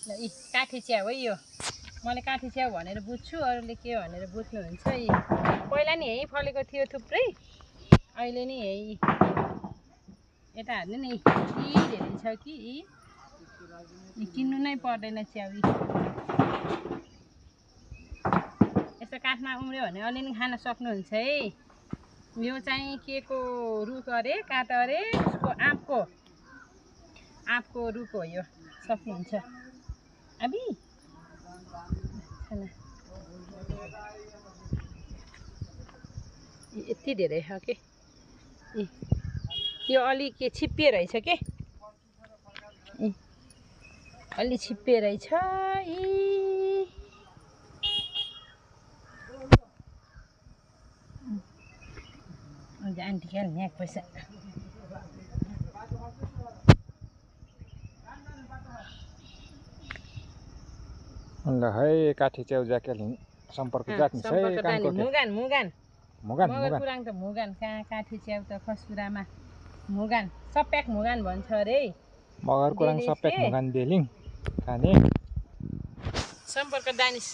यी काठी च्याउ है यो मैले काठी च्याउ भनेर बुझ्छु अरूले के भनेर बुझ्नुहुन्छ यी पहिला नि यही फलेको थियो थुप्रै अहिले नि यही यता हेर्नु नि यी धेरै छ कि यी किन्नु नै पर्दैन च्याउ यसो काठमा उम्र्यो भने अलिअलि खान सक्नुहुन्छ है यो चाहिँ के को रुख अरे काठ अरे उसको आँपको रुख हो यो सक्नुहुन्छ अबि यति धेरै छ के यो अलि के छिप्पे रहेछ के अलि छिप्पे रहेछ यी आन्टी क्या यहाँ पैसा ल है काठी च्याउ ज्याकेल सम्पर्क जाक्नु छै मुगान मुगान मगर कुराङ त मुगान कहाँ काठी च्याउ त खसुरामा मुगान सप्याक मुगान भन्छ अरे मगर कुराङ सप्याक मुगान बेलिङ खाने सम्पर्क दानिस